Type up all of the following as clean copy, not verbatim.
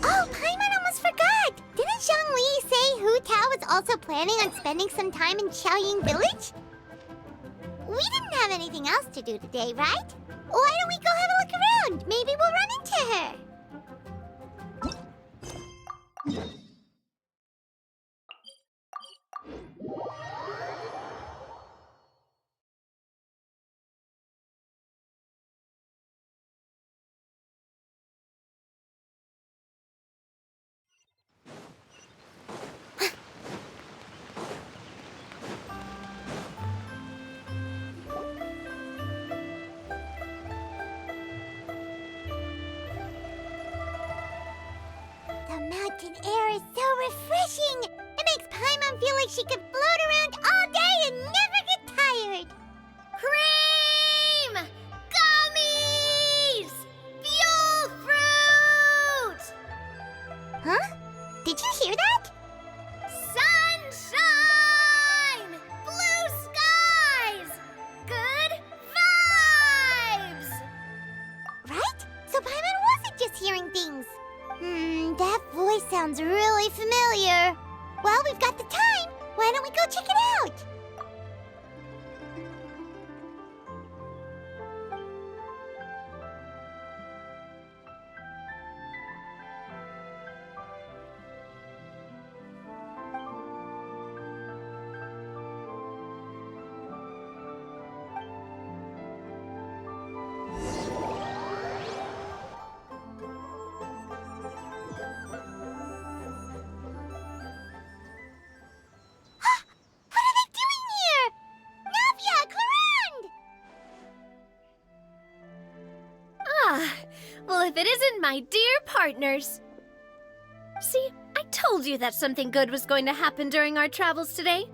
Oh, Paimon almost forgot! Didn't Zhongli say Hu Tao was also planning on spending some time in Xiaoying Village? We didn't have anything else to do today, right? Why don't we go have a look around? Maybe we'll run into her. The mountain air is so refreshing! It makes Paimon feel like she could float around all day and never get tired! Cream! Gummies! Fuel fruit! Huh? Did you hear that? Sunshine! Blue skies! Good vibes! Right? So Paimon wasn't just hearing things. That voice sounds really familiar. Well, we've got the time. Why don't we go check it out? What are they doing here? Navia, Clarande! Ah, well, if it isn't my dear partners. See, I told you that something good was going to happen during our travels today.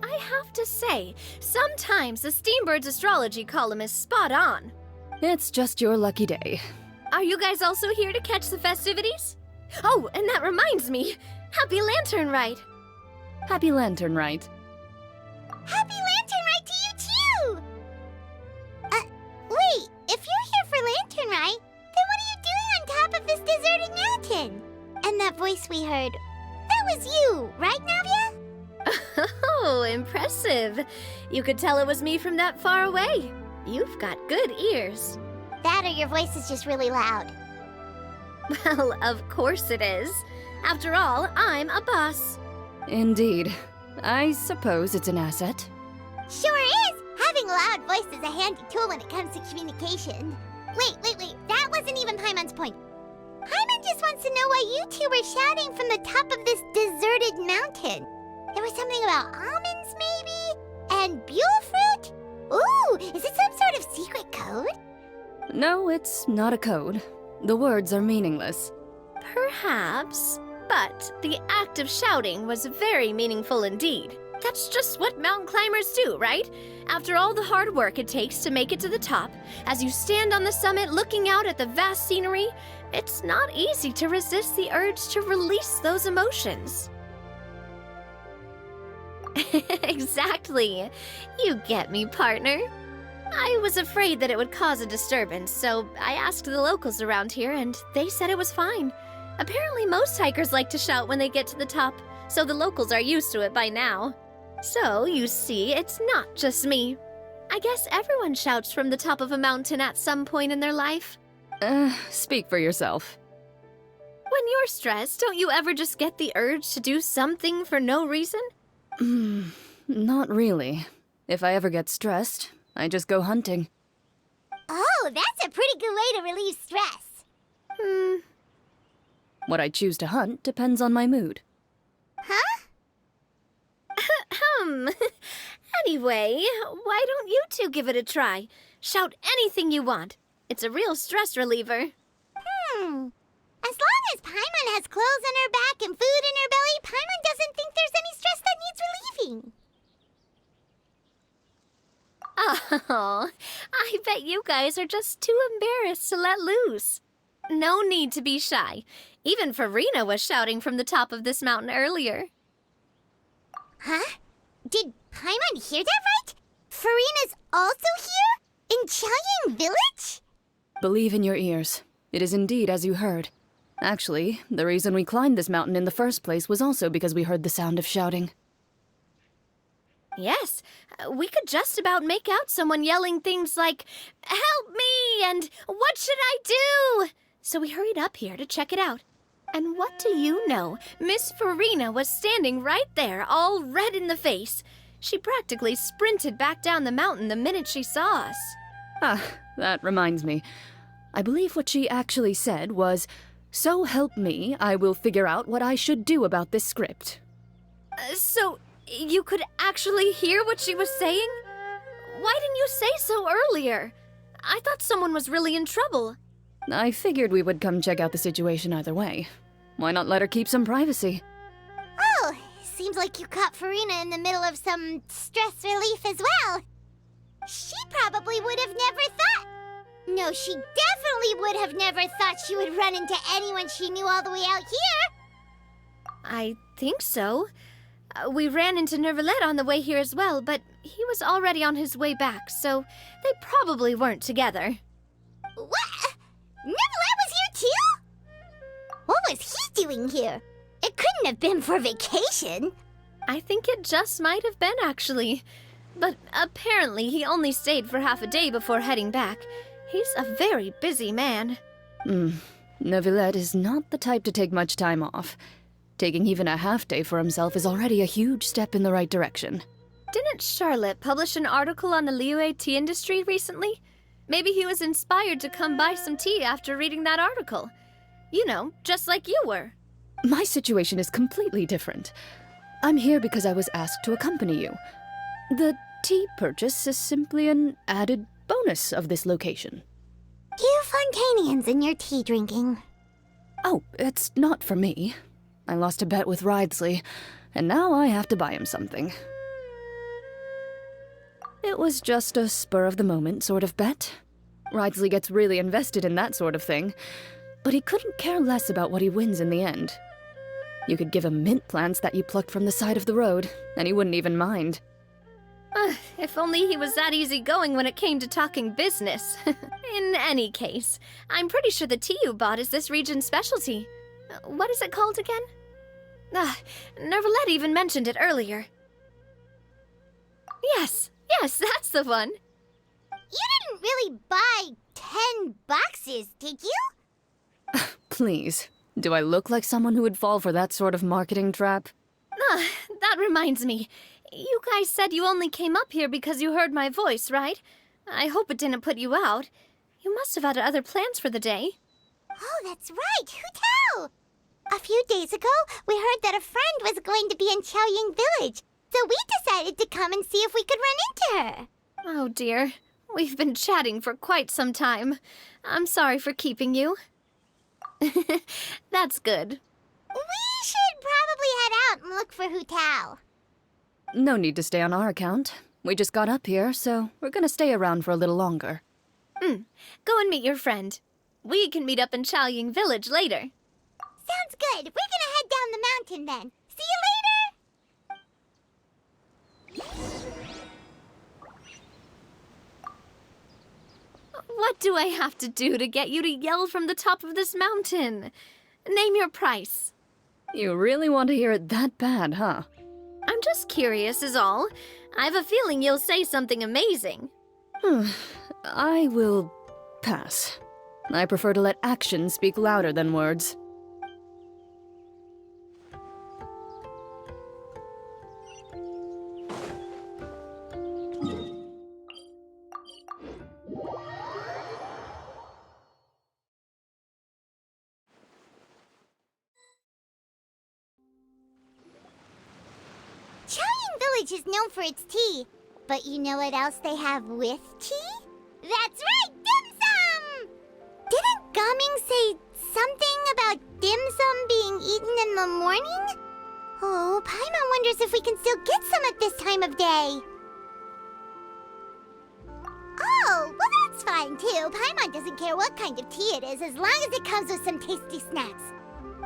I have to say, sometimes the Steambird's astrology column is spot on. It's just your lucky day. Are you guys also here to catch the festivities? Oh, and that reminds me, Happy Lantern Ride. Happy Lantern Rite. Happy Lantern Ride to you, too! Wait, if you're here for Lantern Ride, then what are you doing on top of this deserted mountain? And that voice we heard, that was you, right, Navia? Oh, impressive. You could tell it was me from that far away. You've got good ears. That or your voice is just really loud. Well, of course it is. After all, I'm a boss. Indeed. I suppose it's an asset. Sure is! Having a loud voice is a handy tool when it comes to communication. Wait. That wasn't even Paimon's point. Paimon just wants to know why you two were shouting from the top of this deserted mountain. There was something about almonds, maybe? And buell fruit? Ooh, is it some sort of secret code? No, it's not a code. The words are meaningless. Perhaps. But the act of shouting was very meaningful indeed. That's just what mountain climbers do, right? After all the hard work it takes to make it to the top, as you stand on the summit looking out at the vast scenery, it's not easy to resist the urge to release those emotions. Exactly. You get me, partner. I was afraid that it would cause a disturbance, so I asked the locals around here and they said it was fine. Apparently most hikers like to shout when they get to the top, so the locals are used to it by now. So, you see, it's not just me. I guess everyone shouts from the top of a mountain at some point in their life. Speak for yourself. When you're stressed, don't you ever just get the urge to do something for no reason? Not really. If I ever get stressed, I just go hunting. Oh, that's a pretty good way to relieve stress. What I choose to hunt depends on my mood. Huh? Anyway, why don't you two give it a try? Shout anything you want. It's a real stress reliever. As long as Paimon has clothes on her back and food in her belly, Paimon doesn't think there's any stress that needs relieving. Oh, I bet you guys are just too embarrassed to let loose. No need to be shy. Even Farina was shouting from the top of this mountain earlier. Huh? Did Paimon hear that right? Farina's also here? In Chaoying Village? Believe in your ears. It is indeed as you heard. Actually, the reason we climbed this mountain in the first place was also because we heard the sound of shouting. Yes, we could just about make out someone yelling things like, "Help me!" and "What should I do?" So we hurried up here to check it out. And what do you know? Miss Farina was standing right there, all red in the face. She practically sprinted back down the mountain the minute she saw us. Ah, that reminds me. I believe what she actually said was, "So help me, I will figure out what I should do about this script." So you could actually hear what she was saying? Why didn't you say so earlier? I thought someone was really in trouble. I figured we would come check out the situation either way. Why not let her keep some privacy? Oh, seems like you caught Farina in the middle of some stress relief as well. She probably would have never thought. No, she definitely would have never thought she would run into anyone she knew all the way out here. I think so. We ran into Nervalet on the way here as well, but he was already on his way back, so they probably weren't together. What? Nervalet was here too? What was he doing here? It couldn't have been for vacation. I think it just might have been, actually. But apparently he only stayed for half a day before heading back. He's a very busy man. Neuvillette is not the type to take much time off. Taking even a half day for himself is already a huge step in the right direction. Didn't Charlotte publish an article on the liyue tea industry recently? Maybe he was inspired to come buy some tea after reading that article. You know, just like you were. My situation is completely different. I'm here because I was asked to accompany you. The tea purchase is simply an added bonus of this location. You Fontanians and your tea drinking. Oh, it's not for me. I lost a bet with Ridesley, and now I have to buy him something. It was just a spur-of-the-moment sort of bet. Ridesley gets really invested in that sort of thing, but he couldn't care less about what he wins in the end. You could give him mint plants that you plucked from the side of the road, and he wouldn't even mind. If only he was that easygoing when it came to talking business. In any case, I'm pretty sure the tea you bought is this region's specialty. What is it called again? Nervalet even mentioned it earlier. Yes, that's the one. You didn't really buy 10 boxes, did you? Please, do I look like someone who would fall for that sort of marketing trap? That reminds me. You guys said you only came up here because you heard my voice, right? I hope it didn't put you out. You must have had other plans for the day. Oh, that's right. Who tell? A few days ago, we heard that a friend was going to be in Chaoying Village, so we decided to come and see if we could run into her. Oh dear. We've been chatting for quite some time. I'm sorry for keeping you. That's good. We should probably head out and look for Hu Tao. No need to stay on our account. We just got up here, so we're gonna stay around for a little longer. Go and meet your friend. We can meet up in Chaoying Village later. Sounds good. We're gonna head down the mountain then. See you later! What do I have to do to get you to yell from the top of this mountain? Name your price. You really want to hear it that bad, huh? I'm just curious is all. I have a feeling you'll say something amazing. I will pass. I prefer to let actions speak louder than words. Chaoying Village is known for its tea, but you know what else they have with tea? That's right, dim sum! Didn't Gaming say something about dim sum being eaten in the morning? Oh, Paimon wonders if we can still get some at this time of day. Oh, well that's fine too. Paimon doesn't care what kind of tea it is as long as it comes with some tasty snacks.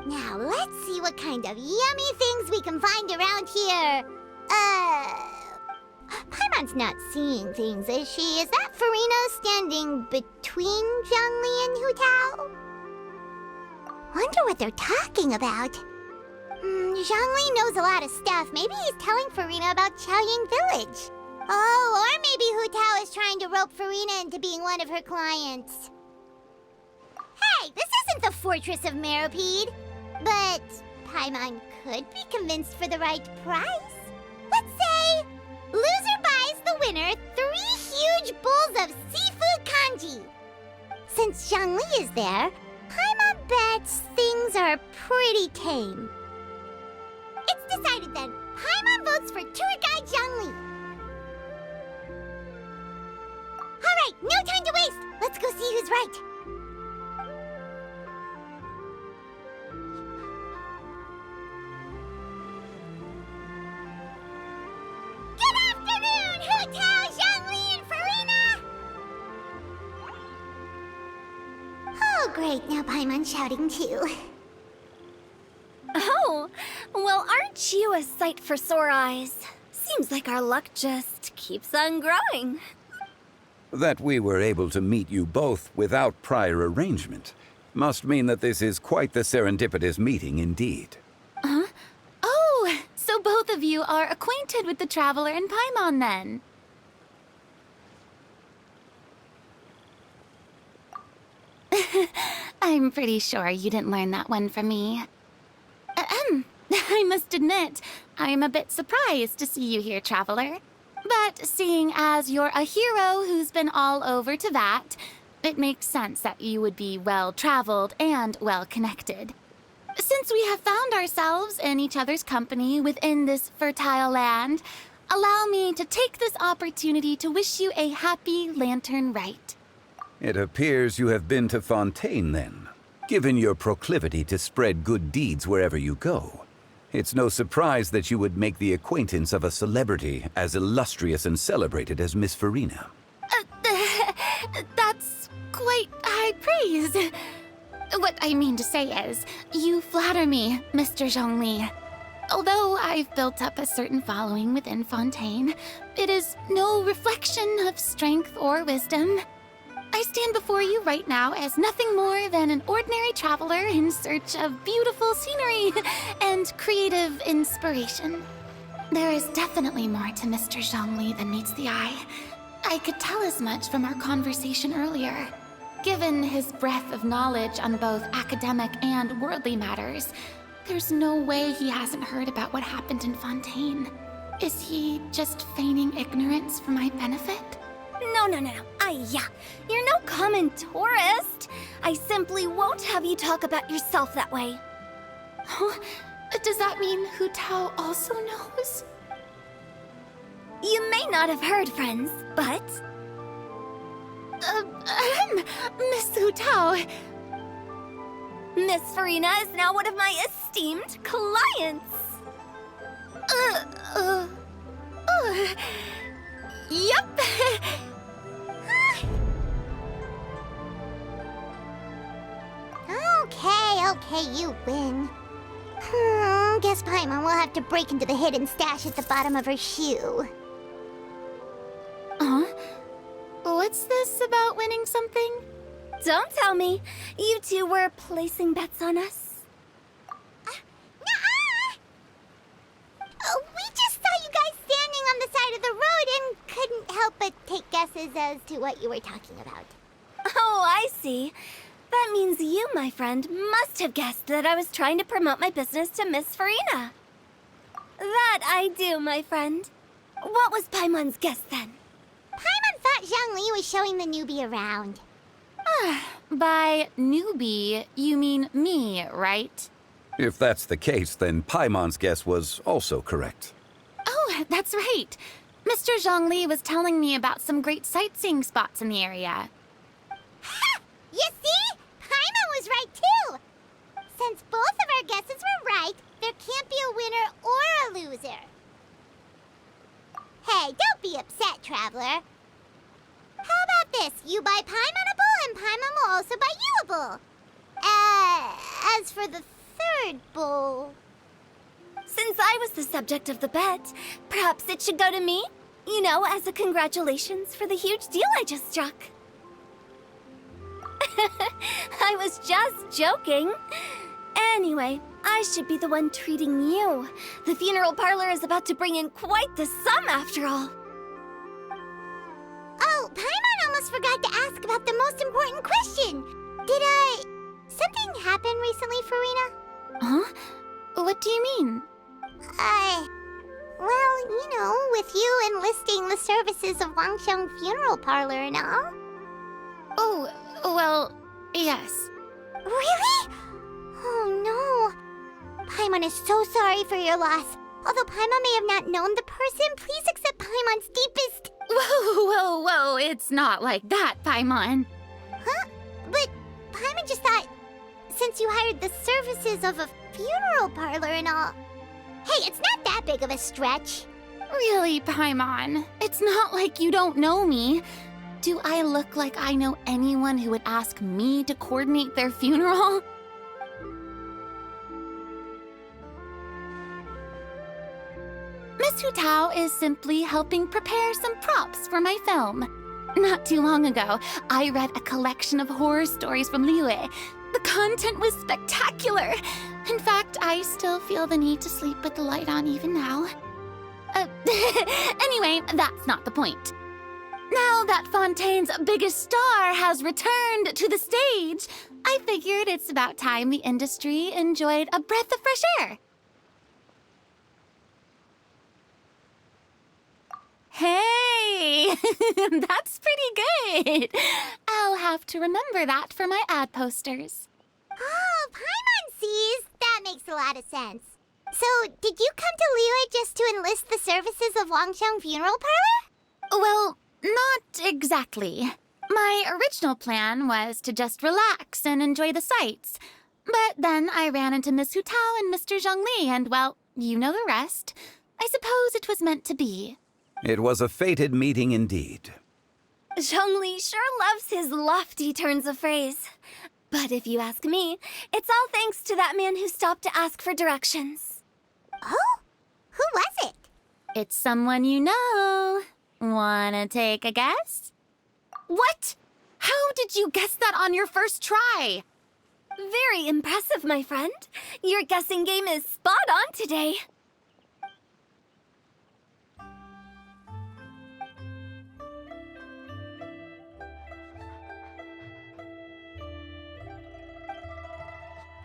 Now let's see what kind of yummy things we can find around here. Paimon's not seeing things, is she? Is that Farina standing between Zhongli and Hu Tao? Wonder what they're talking about. Zhongli knows a lot of stuff. Maybe he's telling Farina about Chaoying Village. Oh, or maybe Hu Tao is trying to rope Farina into being one of her clients. Hey, this isn't the Fortress of Meropide. But Paimon could be convinced for the right price. Let's say loser buys the winner 3 huge bowls of seafood kanji. Since Zhongli is there, Paimon bets things are pretty tame. It's decided then. Paimon votes for tour guide Zhongli. Alright, no time to waste. Let's go see who's right. Good afternoon, Hu Tao, Zhongli, and Farina! Oh, great. Now Paimon's shouting too. Oh, well, aren't you a sight for sore eyes? Seems like our luck just keeps on growing. That we were able to meet you both without prior arrangement must mean that this is quite the serendipitous meeting indeed. Huh? Oh, so both of you are acquainted with the Traveler and Paimon then? I'm pretty sure you didn't learn that one from me. I must admit, I'm a bit surprised to see you here, Traveler. But seeing as you're a hero who's been all over to that, it makes sense that you would be well-traveled and well-connected. Since we have found ourselves in each other's company within this fertile land, allow me to take this opportunity to wish you a happy Lantern Rite. It appears you have been to Fontaine then. Given your proclivity to spread good deeds wherever you go, it's no surprise that you would make the acquaintance of a celebrity as illustrious and celebrated as Miss Farina. That's quite high praise. What I mean to say is, you flatter me, Mr. Zhongli. Although I've built up a certain following within Fontaine, it is no reflection of strength or wisdom. I stand before you right now as nothing more than an ordinary traveler in search of beautiful scenery and creative inspiration. There is definitely more to Mr. Zhongli than meets the eye. I could tell as much from our conversation earlier. Given his breadth of knowledge on both academic and worldly matters, there's no way he hasn't heard about what happened in Fontaine. Is he just feigning ignorance for my benefit? No. You're no common tourist. I simply won't have you talk about yourself that way. Huh? Does that mean Hu Tao also knows? You may not have heard, friends, but... Miss Hu Tao. Miss Farina is now one of my esteemed clients. Yup. Okay, you win. Guess Paimon will have to break into the hidden stash at the bottom of her shoe. Huh? What's this about winning something? Don't tell me. You two were placing bets on us. Nuh-uh! We just saw you guys standing on the side of the road and couldn't help but take guesses as to what you were talking about. Oh, I see. That means you, my friend, must have guessed that I was trying to promote my business to Miss Farina. That I do, my friend. What was Paimon's guess then? Paimon thought Zhongli was showing the newbie around. By newbie, you mean me, right? If that's the case, then Paimon's guess was also correct. Oh, that's right. Mr. Zhongli was telling me about some great sightseeing spots in the area. Ha! You see? Paimon was right too! since both of our guesses were right, there can't be a winner or a loser. Hey, don't be upset, Traveler. How about this? You buy Paimon a bowl, and Paimon will also buy you a bowl. As for the third bowl... Since I was the subject of the bet, perhaps it should go to me? You know, as a congratulations for the huge deal I just struck. I was just joking. Anyway, I should be the one treating you. The funeral parlor is about to bring in quite the sum after all. Oh, Paimon almost forgot to ask about the most important question. Something happen recently, Farina? Huh? What do you mean? Well, you know, with you enlisting the services of Wangsheng Funeral Parlor and all. Oh, well, yes. Really? Oh no. Paimon is so sorry for your loss. Although Paimon may have not known the person, please accept Paimon's deepest... Whoa, it's not like that, Paimon. Huh? But Paimon just thought, since you hired the services of a funeral parlor and all... Hey, it's not that big of a stretch. Really, Paimon? It's not like you don't know me. Do I look like I know anyone who would ask me to coordinate their funeral? Miss Hu Tao is simply helping prepare some props for my film. Not too long ago, I read a collection of horror stories from Liyue. The content was spectacular. In fact, I still feel the need to sleep with the light on even now. Anyway, that's not the point. Now that Fontaine's biggest star has returned to the stage, I figured it's about time the industry enjoyed a breath of fresh air. Hey, that's pretty good. I'll have to remember that for my ad posters. Oh, Paimon sees. That makes a lot of sense. So, did you come to Liyue just to enlist the services of Wangsheng Funeral Parlor? Well, not exactly. My original plan was to just relax and enjoy the sights. But then I ran into Miss Hu Tao and Mr. Zhongli, and well, you know the rest. I suppose it was meant to be. It was a fated meeting indeed. Zhongli sure loves his lofty turns of phrase. But if you ask me, it's all thanks to that man who stopped to ask for directions. Oh? Who was it? It's someone you know. Wanna take a guess? What? How did you guess that on your first try? Very impressive, my friend. Your guessing game is spot on today.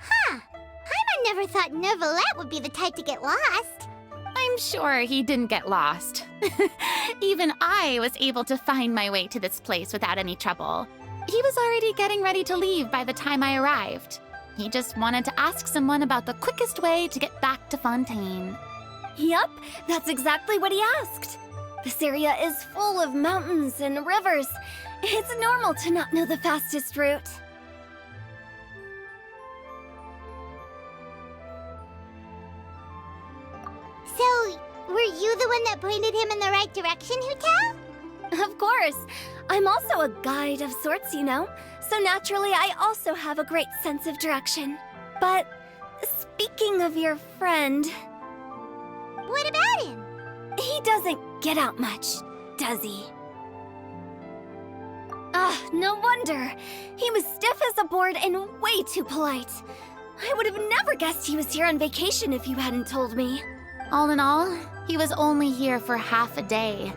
Huh. Paimon never thought Neuvillette would be the type to get lost. I'm sure he didn't get lost. Even I was able to find my way to this place without any trouble. He was already getting ready to leave by the time I arrived. He just wanted to ask someone about the quickest way to get back to Fontaine. Yup, that's exactly what he asked. This area is full of mountains and rivers. It's normal to not know the fastest route. So, were you the one that pointed him in the right direction, Hu Tao? Of course. I'm also a guide of sorts, you know. So naturally, I also have a great sense of direction. But speaking of your friend... What about him? He doesn't get out much, does he? Ah, no wonder. He was stiff as a board and way too polite. I would have never guessed he was here on vacation if you hadn't told me. All in all, he was only here for half a day.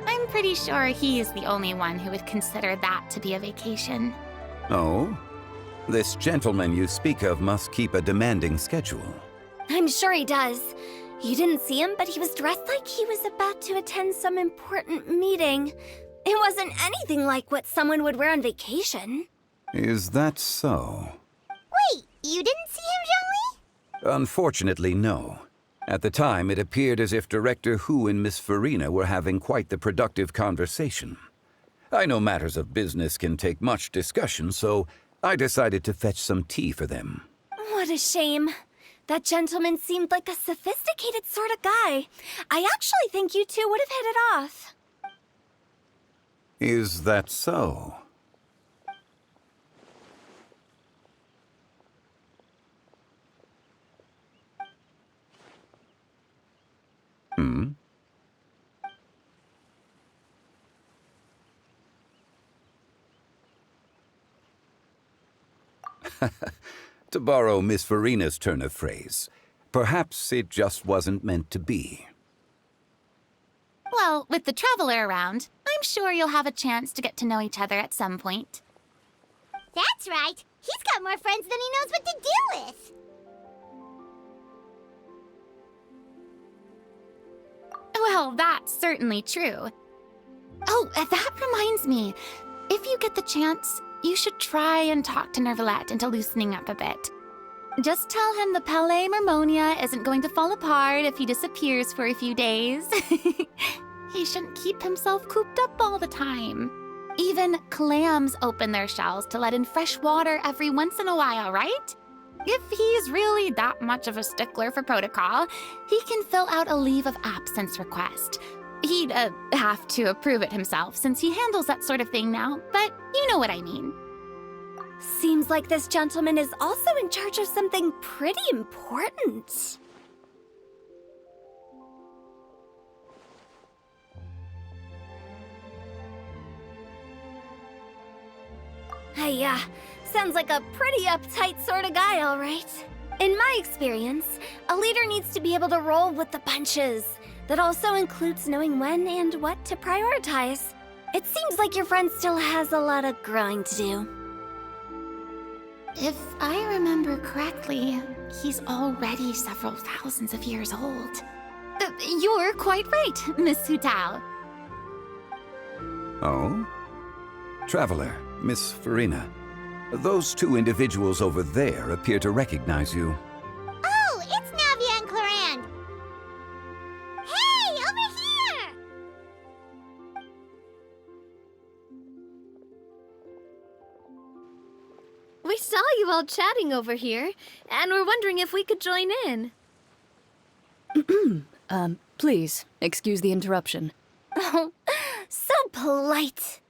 I'm pretty sure he's the only one who would consider that to be a vacation. Oh? This gentleman you speak of must keep a demanding schedule. I'm sure he does. You didn't see him, but he was dressed like he was about to attend some important meeting. It wasn't anything like what someone would wear on vacation. Is that so? Wait, you didn't see him, Zhongli? Unfortunately, no. At the time, it appeared as if Director Hu and Miss Farina were having quite the productive conversation. I know matters of business can take much discussion, so I decided to fetch some tea for them. What a shame. That gentleman seemed like a sophisticated sort of guy. I actually think you two would have hit it off. Is that so? Hmm? To borrow Miss Farina's turn of phrase, perhaps it just wasn't meant to be. Well, with the Traveler around, I'm sure you'll have a chance to get to know each other at some point. That's right. He's got more friends than he knows what to do with. Well, that's certainly true. Oh, that reminds me. If you get the chance, you should try and talk to Nervalette into loosening up a bit. Just tell him the Palais Mermonia isn't going to fall apart if he disappears for a few days. He shouldn't keep himself cooped up all the time. Even clams open their shells to let in fresh water every once in a while, right? If he's really that much of a stickler for protocol, he can fill out a leave of absence request. He'd have to approve it himself since he handles that sort of thing now, but you know what I mean. Seems like this gentleman is also in charge of something pretty important. Hey, sounds like a pretty uptight sort of guy, all right. In my experience, a leader needs to be able to roll with the punches. That also includes knowing when and what to prioritize. It seems like your friend still has a lot of growing to do. If I remember correctly, he's already several thousands of years old. You're quite right, Miss Hutao. Oh? Traveler, Miss Farina. Those two individuals over there appear to recognize you. Oh, it's Navia and Clarand. Hey, over here! We saw you all chatting over here, and we're wondering if we could join in. Please, excuse the interruption. Oh, so polite.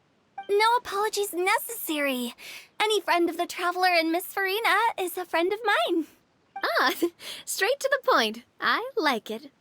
No apologies necessary. Any friend of the Traveler and Miss Farina is a friend of mine. Ah, straight to the point. I like it.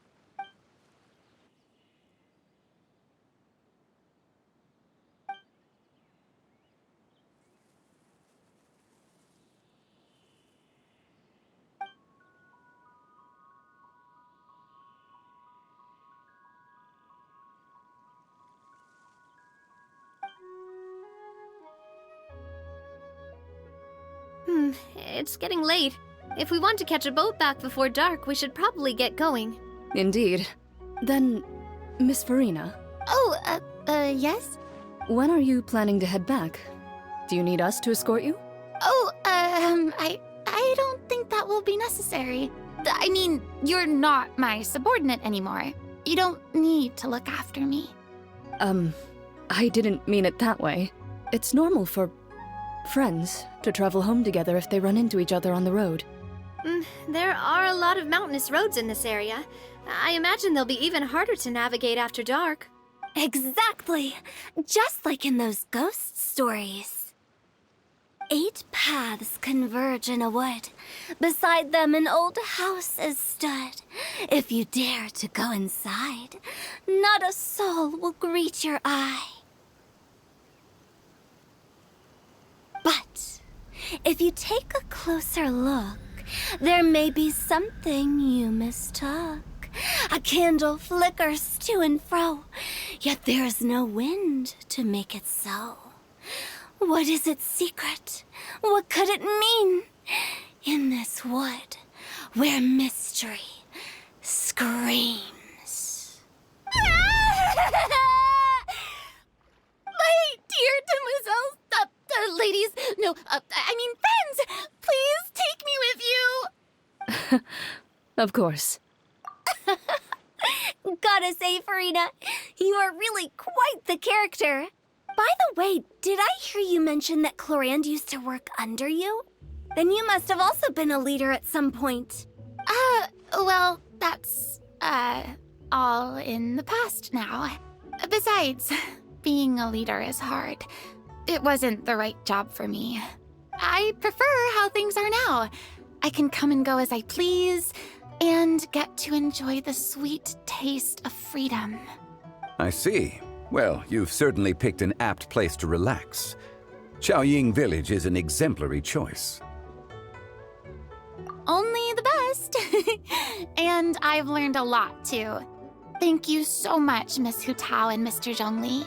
It's getting late. If we want to catch a boat back before dark, we should probably get going. Indeed. Then, Miss Farina, Oh, yes? when are you planning to head back? Do you need us to escort you? Oh, I don't think that will be necessary. I mean, you're not my subordinate anymore. You don't need to look after me. I didn't mean it that way. It's normal for friends to travel home together if they run into each other on the road. There are a lot of mountainous roads in this area. I imagine they'll be even harder to navigate after dark. Exactly. Just like in those ghost stories. 8 paths converge in a wood. Beside them an old house is stood. If you dare to go inside, not a soul will greet your eye. But if you take a closer look, there may be something you mistook. A candle flickers to and fro, yet there is no wind to make it so. What is its secret? What could it mean? In this wood, where mystery screams. My dear demoiselles, ladies, no, I mean friends, please take me with you. Of course. Gotta say, Farina, you are really quite the character. By the way, did I hear you mention that Clarand used to work under you? Then you must have also been a leader at some point. Well, that's, all in the past now. Besides, being a leader is hard. It wasn't the right job for me. I prefer how things are now. I can come and go as I please, and get to enjoy the sweet taste of freedom. I see. Well, you've certainly picked an apt place to relax. Xiaoying Village is an exemplary choice. Only the best. And I've learned a lot, too. Thank you so much, Miss Hu Tao and Mr. Zhongli.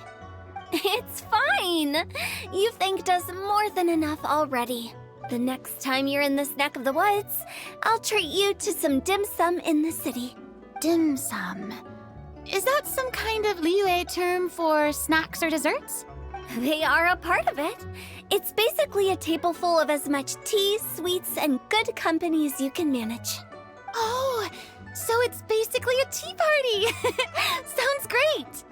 It's fine. You've thanked us more than enough already. The next time you're in this neck of the woods, I'll treat you to some dim sum in the city. Dim sum. Is that some kind of liyue term for snacks or desserts? They are a part of it. It's basically a table full of as much tea, sweets, and good company as you can manage. Oh, so it's basically a tea party. Sounds great.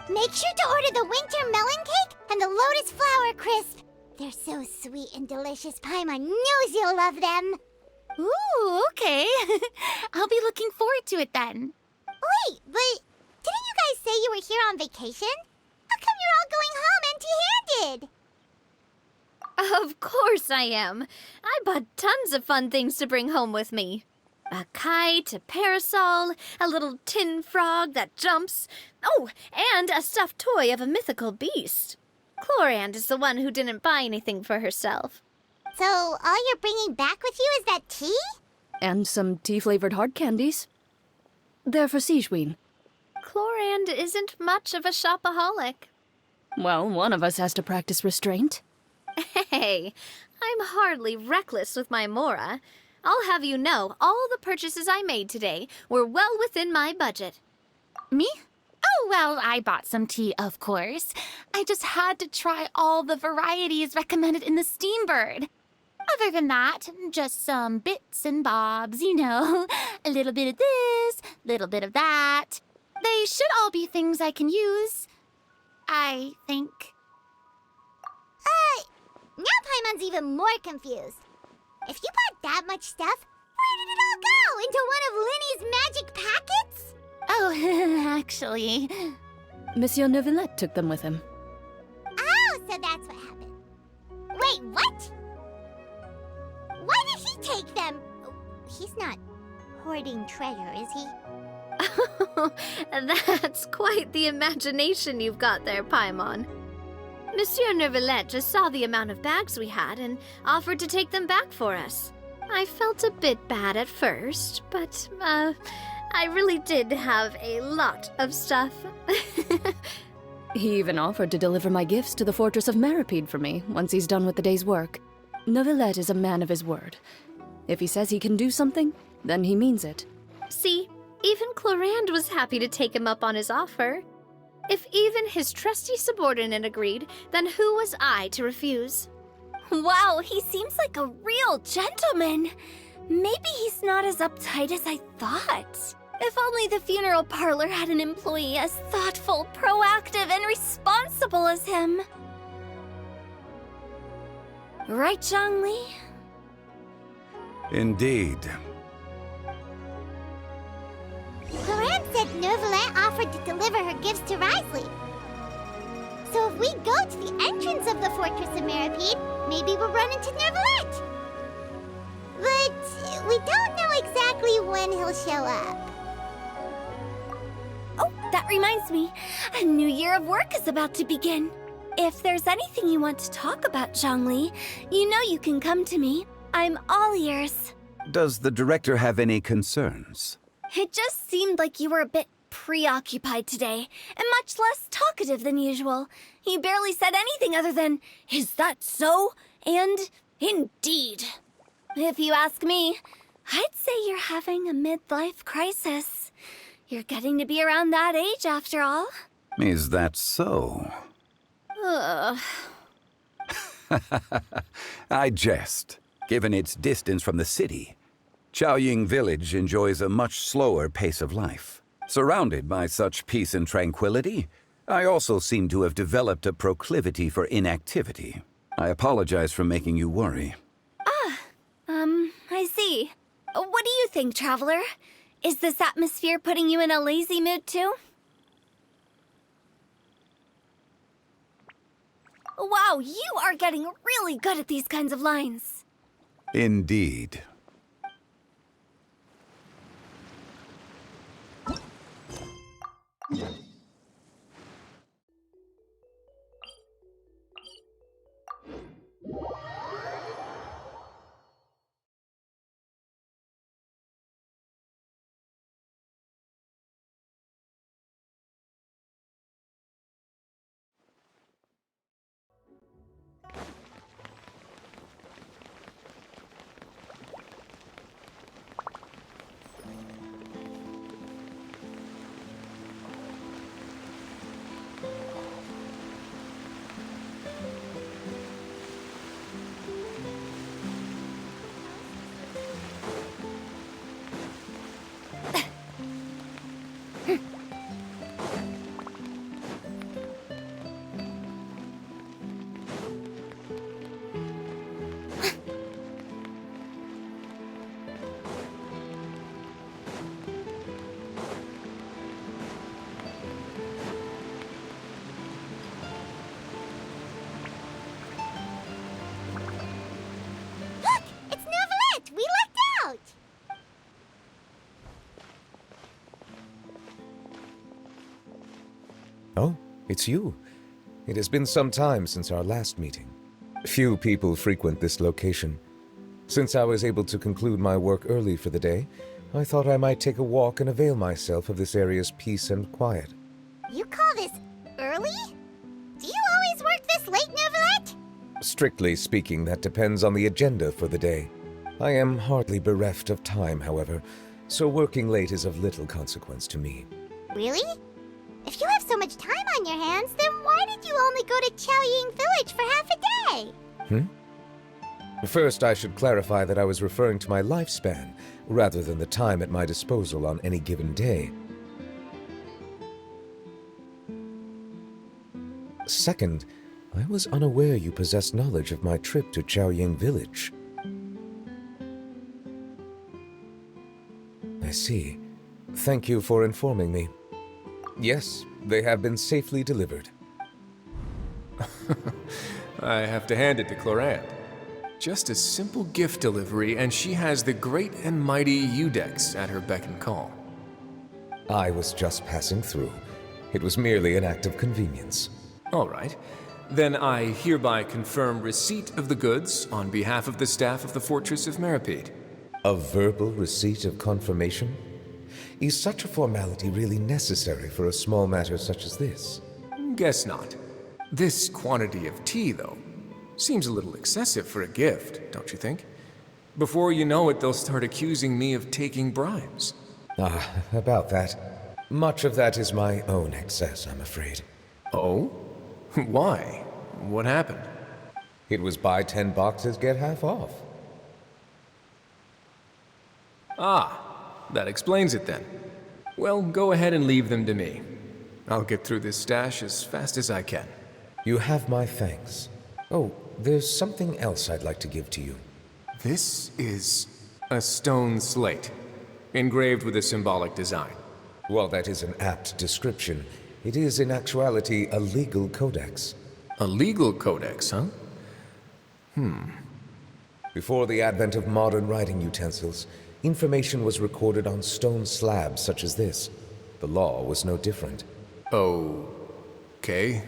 Make sure to order the winter melon cake and the lotus flower crisp. They're so sweet and delicious. Paimon knows you'll love them. Ooh, okay. I'll be looking forward to it then. Wait, but didn't you guys say you were here on vacation? How come you're all going home empty-handed? Of course I am. I bought tons of fun things to bring home with me. A kite, a parasol, a little tin frog that jumps. Oh, and a stuffed toy of a mythical beast. Chlorand is the one who didn't buy anything for herself. So all you're bringing back with you is that tea? And some tea-flavored hard candies. They're for Sigewin. Chlorand isn't much of a shopaholic. Well, one of us has to practice restraint. Hey, I'm hardly reckless with my Mora. I'll have you know, all the purchases I made today were well within my budget. Me? Oh, well, I bought some tea, of course. I just had to try all the varieties recommended in the Steambird. Other than that, just some bits and bobs, you know. A little bit of this, little bit of that. They should all be things I can use, I think. Now Paimon's even more confused. If you bought that much stuff, where did it all go? Into one of Linny's magic packets? Oh, actually... Monsieur Neuvillette took them with him. Oh, so that's what happened. Wait, what? Why did he take them? He's not hoarding treasure, is he? That's quite the imagination you've got there, Paimon. Monsieur Neuvillette just saw the amount of bags we had and offered to take them back for us. I felt a bit bad at first, but, I really did have a lot of stuff. He even offered to deliver my gifts to the Fortress of Meripede for me once he's done with the day's work. Neuvillette is a man of his word. If he says he can do something, then he means it. See, even Chlorand was happy to take him up on his offer. If even his trusty subordinate agreed, then who was I to refuse? Wow, he seems like a real gentleman. Maybe he's not as uptight as I thought. If only the funeral parlor had an employee as thoughtful, proactive, and responsible as him. Right, Zhongli? Indeed. Chlorand said Neuvillette offered to deliver her gifts to Risley. So if we go to the entrance of the Fortress of Meripede, maybe we'll run into Neuvillette. But we don't know exactly when he'll show up. Oh, that reminds me. A new year of work is about to begin. If there's anything you want to talk about, Zhongli, you know you can come to me. I'm all ears. Does the director have any concerns? It just seemed like you were a bit preoccupied today, and much less talkative than usual. You barely said anything other than, "Is that so?" and "Indeed." If you ask me, I'd say you're having a midlife crisis. You're getting to be around that age after all. Is that so? Ugh. I jest. Given its distance from the city, Xiaoying Village enjoys a much slower pace of life. Surrounded by such peace and tranquility, I also seem to have developed a proclivity for inactivity. I apologize for making you worry. I see. What do you think, Traveler? Is this atmosphere putting you in a lazy mood too? Wow, you are getting really good at these kinds of lines. Indeed. Look! It's Novelette! We lucked out! Oh, it's you. It has been some time since our last meeting. Few people frequent this location. Since I was able to conclude my work early for the day, I thought I might take a walk and avail myself of this area's peace and quiet. You call this early? Do you always work this late, Novelette? Strictly speaking, that depends on the agenda for the day. I am hardly bereft of time, however, so working late is of little consequence to me. Really? If you have so much time on your hands, then why did you only go to Chaoying Village for half a day? First, I should clarify that I was referring to my lifespan, rather than the time at my disposal on any given day. Second, I was unaware you possessed knowledge of my trip to Chaoying Village. I see. Thank you for informing me. Yes, they have been safely delivered. I have to hand it to Clorant. Just a simple gift delivery, and she has the great and mighty Udex at her beck and call. I was just passing through. It was merely an act of convenience. All right. Then I hereby confirm receipt of the goods on behalf of the staff of the Fortress of Meripede. A verbal receipt of confirmation? Is such a formality really necessary for a small matter such as this? Guess not. This quantity of tea, though, seems a little excessive for a gift, don't you think? Before you know it, they'll start accusing me of taking bribes. About that. Much of that is my own excess, I'm afraid. Oh? Why? What happened? It was buy 10 boxes, get half off. Ah, that explains it then. Well, go ahead and leave them to me. I'll get through this stash as fast as I can. You have my thanks. Oh, there's something else I'd like to give to you. This is a stone slate, engraved with a symbolic design. While that is an apt description, it is in actuality a legal codex. A legal codex, huh? Before the advent of modern writing utensils, information was recorded on stone slabs such as this. The law was no different. Okay.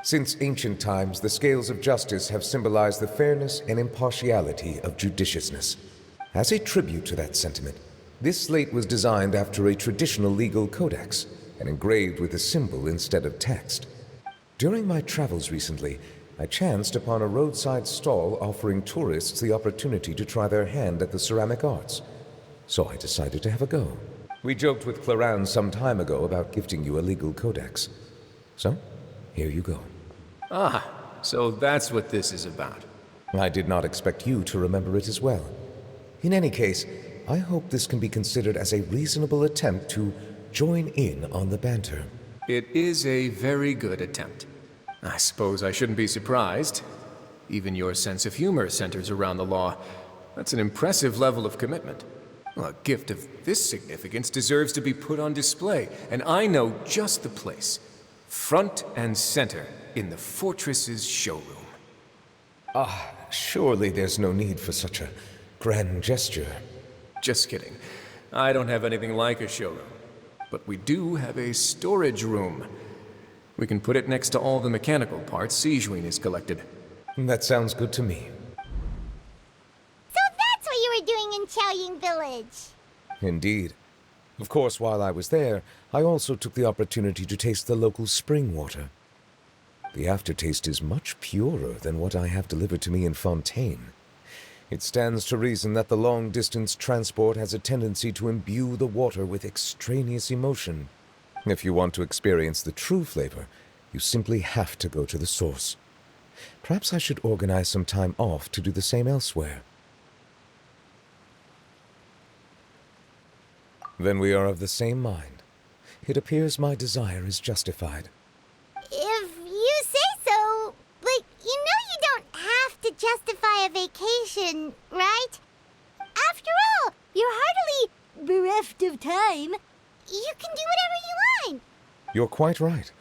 Since ancient times, the scales of justice have symbolized the fairness and impartiality of judiciousness. As a tribute to that sentiment, this slate was designed after a traditional legal codex and engraved with a symbol instead of text. During my travels recently, I chanced upon a roadside stall offering tourists the opportunity to try their hand at the ceramic arts. So I decided to have a go. We joked with Clorant some time ago about gifting you a legal codex. So, here you go. Ah, so that's what this is about. I did not expect you to remember it as well. In any case, I hope this can be considered as a reasonable attempt to join in on the banter. It is a very good attempt. I suppose I shouldn't be surprised. Even your sense of humor centers around the law. That's an impressive level of commitment. Well, a gift of this significance deserves to be put on display, and I know just the place. Front and center in the fortress's showroom. Surely there's no need for such a grand gesture. Just kidding. I don't have anything like a showroom. But we do have a storage room. We can put it next to all the mechanical parts Sijuin has collected. That sounds good to me. So that's what you were doing in Chaoying Village. Indeed. Of course, while I was there, I also took the opportunity to taste the local spring water. The aftertaste is much purer than what I have delivered to me in Fontaine. It stands to reason that the long-distance transport has a tendency to imbue the water with extraneous emotion. If you want to experience the true flavor, you simply have to go to the source. Perhaps I should organize some time off to do the same elsewhere. Then we are of the same mind. It appears my desire is justified. If you say so, but you know you don't have to justify a vacation, right? After all, you're hardly bereft of time. You can do whatever you want. You're quite right.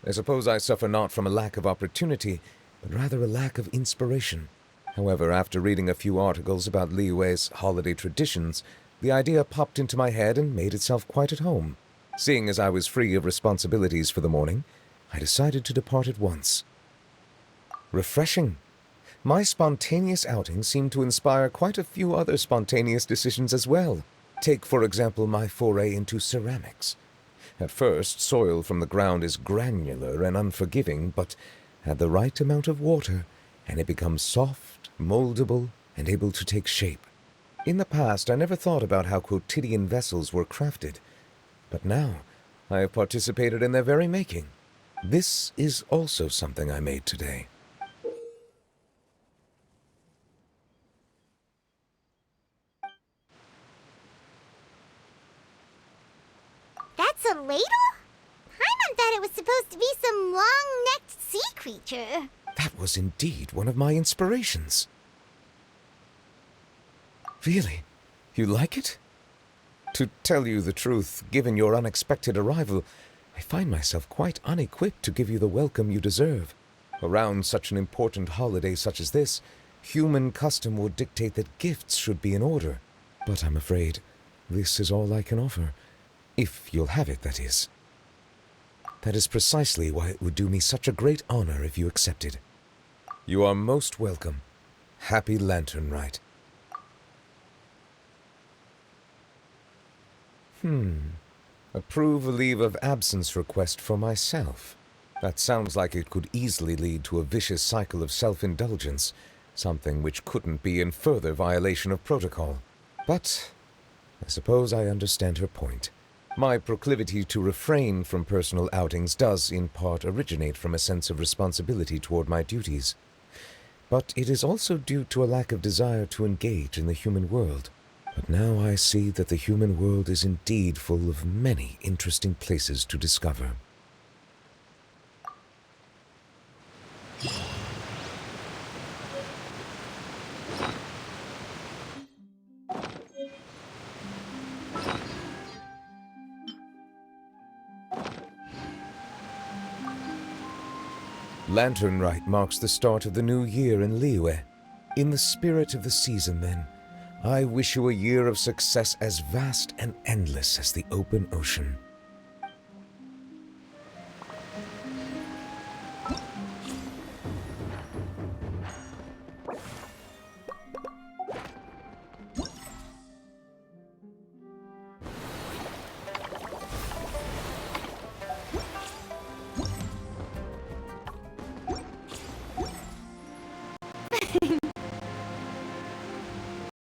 I suppose I suffer not from a lack of opportunity, but rather a lack of inspiration. However, after reading a few articles about liyue's holiday traditions, the idea popped into my head and made itself quite at home. Seeing as I was free of responsibilities for the morning, I decided to depart at once. Refreshing. My spontaneous outing seemed to inspire quite a few other spontaneous decisions as well. Take, for example, my foray into ceramics. At first, soil from the ground is granular and unforgiving, but add the right amount of water, and it becomes soft, moldable, and able to take shape. In the past, I never thought about how quotidian vessels were crafted, but now I have participated in their very making. This is also something I made today. That's a ladle? Paimon thought it was supposed to be some long-necked sea creature. That was indeed one of my inspirations. Really? You like it? To tell you the truth, given your unexpected arrival, I find myself quite unequipped to give you the welcome you deserve. Around such an important holiday such as this, human custom would dictate that gifts should be in order. But I'm afraid this is all I can offer. If you'll have it, that is. That is precisely why it would do me such a great honor if you accepted. You are most welcome. Happy Lantern Rite. Approve a leave of absence request for myself. That sounds like it could easily lead to a vicious cycle of self-indulgence, something which couldn't be in further violation of protocol. But I suppose I understand her point. My proclivity to refrain from personal outings does in part originate from a sense of responsibility toward my duties. But it is also due to a lack of desire to engage in the human world. But now I see that the human world is indeed full of many interesting places to discover. Lantern Rite marks the start of the new year in Liyue. In the spirit of the season, then, I wish you a year of success as vast and endless as the open ocean.